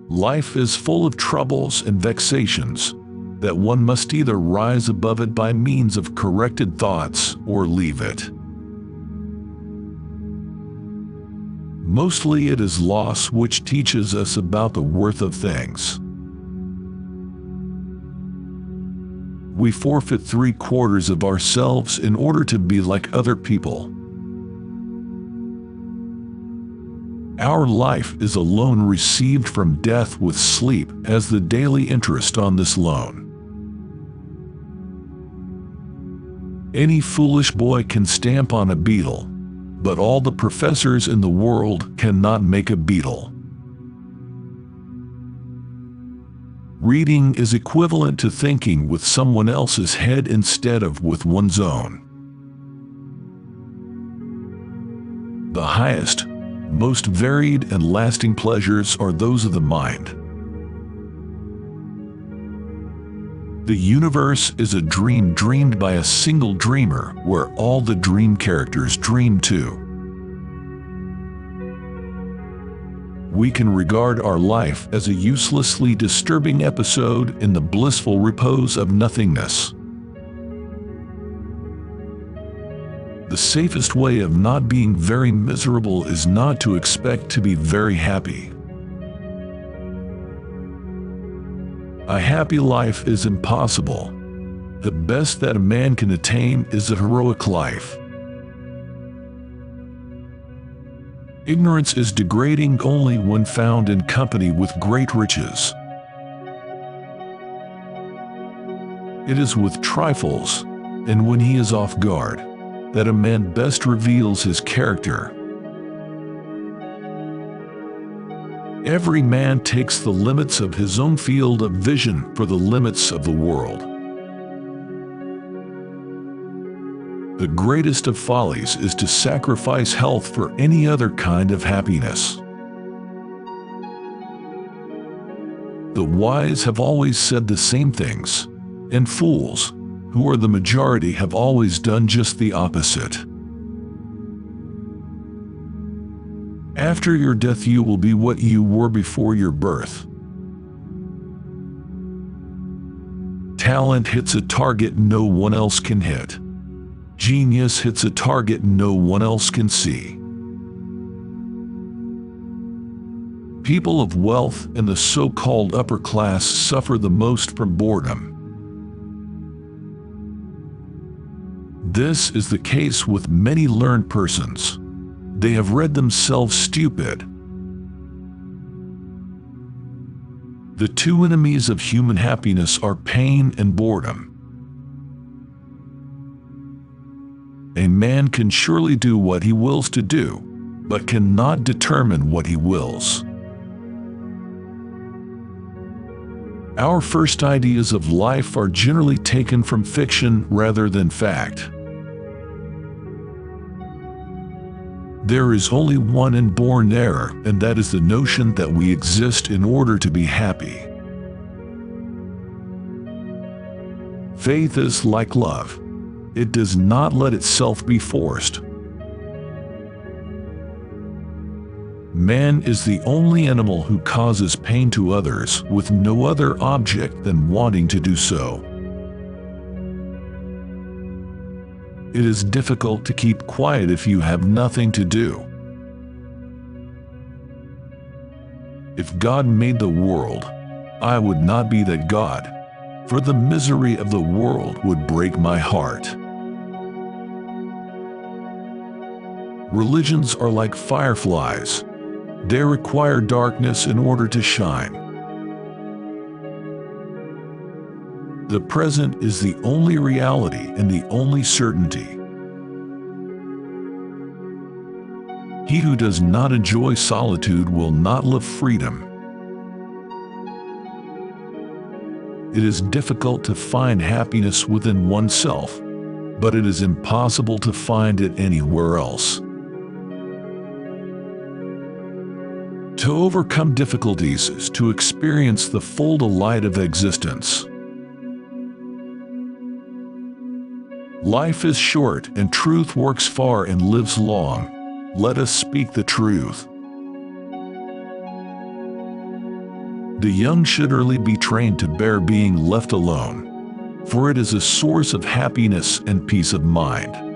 Life is full of troubles and vexations, that one must either rise above it by means of corrected thoughts or leave it. Mostly it is loss which teaches us about the worth of things. We forfeit 3/4 of ourselves in order to be like other people. Our life is a loan received from death with sleep as the daily interest on this loan. Any foolish boy can stamp on a beetle, but all the professors in the world cannot make a beetle. Reading is equivalent to thinking with someone else's head instead of with one's own. The highest, most varied and lasting pleasures are those of the mind. The universe is a dream dreamed by a single dreamer, where all the dream characters dream too. We can regard our life as a uselessly disturbing episode in the blissful repose of nothingness. The safest way of not being very miserable is not to expect to be very happy. A happy life is impossible. The best that a man can attain is a heroic life. Ignorance is degrading only when found in company with great riches. It is with trifles, and when he is off guard, that a man best reveals his character. Every man takes the limits of his own field of vision for the limits of the world. The greatest of follies is to sacrifice health for any other kind of happiness. The wise have always said the same things, and fools, who are the majority, have always done just the opposite. After your death you will be what you were before your birth. Talent hits a target no one else can hit. Genius hits a target no one else can see. People of wealth and the so-called upper class suffer the most from boredom. This is the case with many learned persons. They have read themselves stupid. The two enemies of human happiness are pain and boredom. A man can surely do what he wills to do, but cannot determine what he wills. Our first ideas of life are generally taken from fiction rather than fact. There is only one inborn error, and that is the notion that we exist in order to be happy. Faith is like love. It does not let itself be forced. Man is the only animal who causes pain to others with no other object than wanting to do so. It is difficult to keep quiet if you have nothing to do. If God made the world, I would not be that God, for the misery of the world would break my heart. Religions are like fireflies. They require darkness in order to shine. The present is the only reality and the only certainty. He who does not enjoy solitude will not love freedom. It is difficult to find happiness within oneself, but it is impossible to find it anywhere else. To overcome difficulties is to experience the full delight of existence. Life is short and truth works far and lives long. Let us speak the truth. The young should early be trained to bear being left alone, for it is a source of happiness and peace of mind.